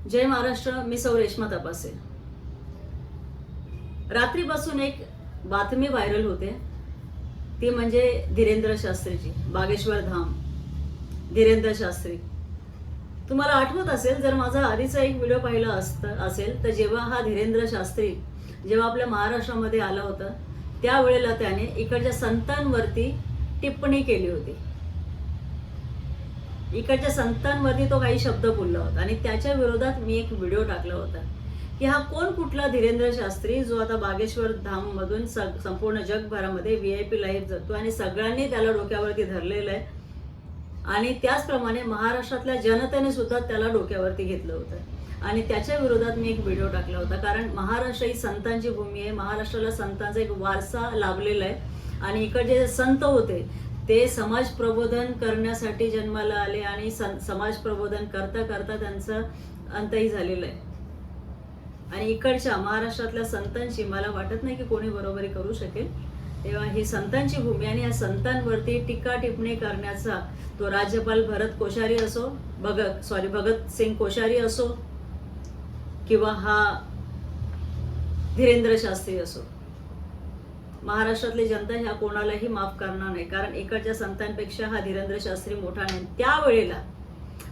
जय महाराष्ट्र. मी सौ रेश्मा तपासे. रात्रीपासून एक बातमी व्हायरल होते, ती म्हणजे धीरेंद्र शास्त्रीची. बागेश्वर धाम, धीरेंद्र शास्त्री. तुम्हाला आठवत असेल, जर माझा आधीचा एक व्हिडिओ पाहिला असेल तर जेव्हा हा धीरेंद्र शास्त्री जेव्हा आपल्या महाराष्ट्रामध्ये आला होता, त्यावेळेला त्याने इकडच्या संतांवरती टिप्पणी केली होती. इकडच्या संतांवरती तो काही शब्द बोलला होता आणि त्याच्या विरोधात मी एक व्हिडिओ टाकला होता की हा कोण कुठला धीरेंद्र शास्त्री जो आता बागेश्वर धाम मधून संपूर्ण जगभरामध्ये VIP लाईफ जगतो आणि सगळ्यांनी त्याला डोक्यावरती धरलेलं आहे. आणि त्याचप्रमाणे महाराष्ट्रातल्या जनतेने सुद्धा त्याला डोक्यावरती घेतलं होतं आणि त्याच्या विरोधात मी एक व्हिडिओ टाकला होता. कारण महाराष्ट्र ही संतांची भूमी आहे. महाराष्ट्राला संतांचा एक वारसा लाभलेला आहे आणि इकडचे जे संत होते ते समाज प्रबोधन करण्यासाठी जन्माला आले आणि समाज प्रबोधन करता करता त्यांचं अंतही झालेलं आहे. आणि इकडच्या महाराष्ट्रातल्या संतांची मला वाटत नाही की कोणी बरोबरी करू शकेल. तेव्हा ही संतांची भूमी आणि या संतांवरती टीका टिप्पणी करण्याचा तो राज्यपाल भगत सिंग कोश्यारी असो किंवा हा धीरेंद्र शास्त्री असो, महाराष्ट्रातली जनता ह्या कोणालाही माफ करणार नाही. कारण इकडच्या संतांपेक्षा हा धीरेंद्र शास्त्री मोठा नाही. त्यावेळेला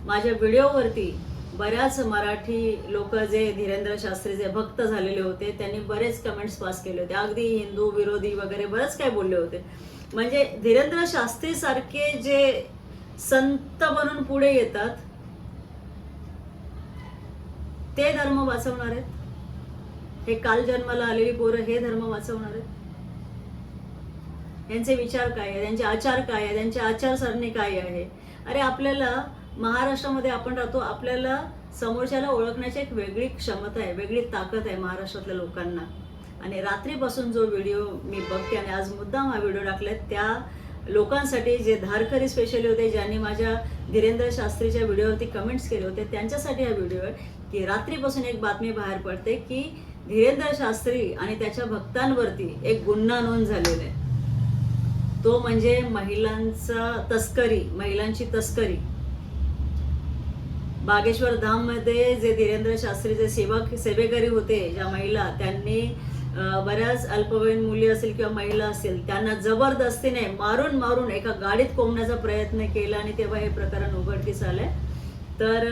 माझ्या व्हिडिओवरती बऱ्याच मराठी लोक जे धीरेंद्र शास्त्रीचे भक्त झालेले होते त्यांनी बरेच कमेंट्स पास केले होते. अगदी हिंदू विरोधी वगैरे बरेच काय बोलले होते. म्हणजे धीरेंद्र शास्त्री सारखे जे संत बनून पुढे येतात ते धर्म वाचवणार आहेत. हे काल जन्माला आलेली पोरं हे धर्म वाचवणार आहेत. यांचे विचार काय आहे, त्यांचे आचार काय आहे, त्यांची आचारसरणी काय आहे. अरे आपल्याला महाराष्ट्रामध्ये आपण राहतो, आपल्याला समोरच्याला ओळखण्याची एक वेगळी क्षमता आहे, वेगळी ताकद आहे महाराष्ट्रातल्या लोकांना. आणि रात्रीपासून जो व्हिडिओ मी बघते आणि आज मुद्दाम हा व्हिडिओ टाकलाय त्या लोकांसाठी, जे धारकरी स्पेशली होते, ज्यांनी माझ्या धीरेंद्र शास्त्रीच्या व्हिडिओवरती कमेंट्स केले होते, त्यांच्यासाठी हा व्हिडिओ आहे की रात्रीपासून एक बातमी बाहेर पडते की धीरेंद्र शास्त्री आणि त्याच्या भक्तांवरती एक गुन्हा नोंद झालेला आहे. तो म्हणजे महिलांची तस्करी. बागेश्वर धाम मध्ये जे धीरेंद्र शास्त्रीचे सेवेकरी होते, ज्या महिला, त्यांनी बऱ्याच अल्पवयीन मुली असतील किंवा महिला असतील त्यांना जबरदस्तीने मारून एका गाडीत कोंबण्याचा प्रयत्न केला आणि तेव्हा हे प्रकरण उघडकीस आलंय. तर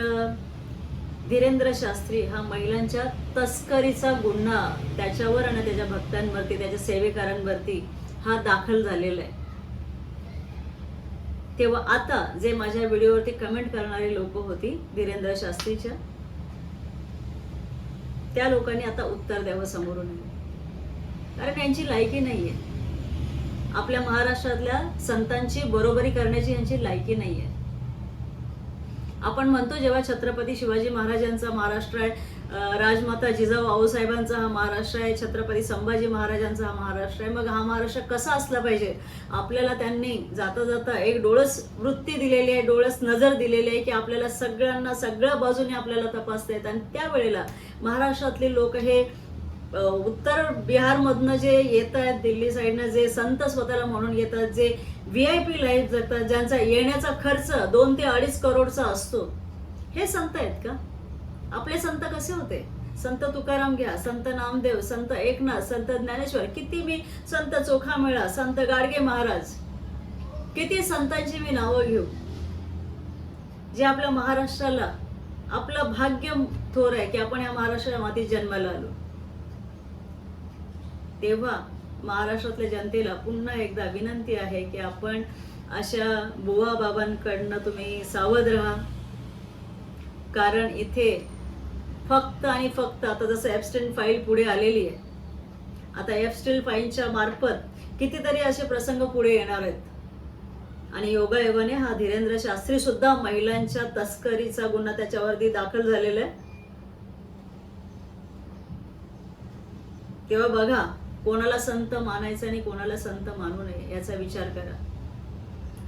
धीरेंद्र शास्त्री हा महिलांच्या तस्करीचा गुन्हा त्याच्यावर आणि त्याच्या भक्तांवरती, त्याच्या सेवेकरांवरती हा दाखल झालेला आहे. तेव्हा आता जे माझ्या व्हिडिओवरती कमेंट करणारी लोक होती धीरेंद्र शास्त्रीच्या, त्या लोकांनी आता उत्तर द्यावं समोरून. कारण यांची लायकी नाहीये. आपल्या महाराष्ट्रातल्या संतांची बरोबरी करण्याची यांची लायकी नाहीये. आपण म्हणतो जेव्हा छत्रपती शिवाजी महाराजांचा महाराष्ट्र आहे, राजमाता जिजाऊ आऊसाहेबांचा हा महाराष्ट्र आहे, छत्रपती संभाजी महाराजांचा हा महाराष्ट्र आहे, मग हा महाराष्ट्र कसा असला पाहिजे. आपल्याला त्यांनी जाता जाता एक डोळस वृत्ती दिलेली आहे, डोळस नजर दिलेली आहे की आपल्याला सगळ्यांना सगळ्या बाजूने आपल्याला तपासता येत. आणि त्यावेळेला महाराष्ट्रातले लोक हे उत्तर बिहारमधनं जे येत आहेत, दिल्ली साईडनं जे संत स्वतःला म्हणून येतात, जे VIP लाईफ जगतात, ज्यांचा येण्याचा खर्च 2 ते 2.5 करोडचा असतो, हे संत आहेत का? आपले संत कसे होते? संत तुकाराम घ्या, संत नामदेव, संत एकनाथ, संत ज्ञानेश्वर, किती मी संत चोखामेळा, संत गाडगे महाराज, किती संतांची मी नावं घेऊ, जे आपल्या महाराष्ट्राला, आपलं भाग्य थोर आहे की आपण या महाराष्ट्राच्या मातीत जन्माला आलो. तेव्हा महाराष्ट्रातल्या जनतेला पुन्हा एकदा विनंती आहे की आपण अशा बुवा बाबांकडनं तुम्ही सावध राहा. कारण इथे फक्त आणि फक्त आता जसं एप्स्टेन फाईल पुढे आलेली आहे, आता एप्स्टेन फाईलच्या मार्फत कितीतरी असे प्रसंग पुढे येणार आहेत. आणि योगायोगाने हा धीरेंद्र शास्त्री सुद्धा महिलांच्या तस्करीचा गुन्हा त्याच्यावरती दाखल झालेला आहे. तेव्हा बघा, कोणाला संत मानायचं आणि कोणाला संत मानू नये याचा विचार करा.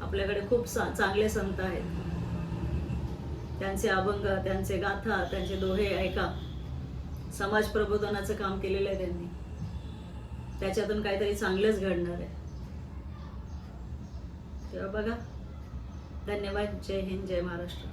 आपल्याकडे खूप चांगले संत आहेत. त्यांचे अभंग, त्यांचे गाथा, त्यांचे दोहे ऐका. समाज प्रबोधनाचं काम केलेलं आहे त्यांनी. त्याच्यातून काहीतरी चांगलंच घडणार आहे. तेव्हा बघा. धन्यवाद. जय हिंद, जय महाराष्ट्र.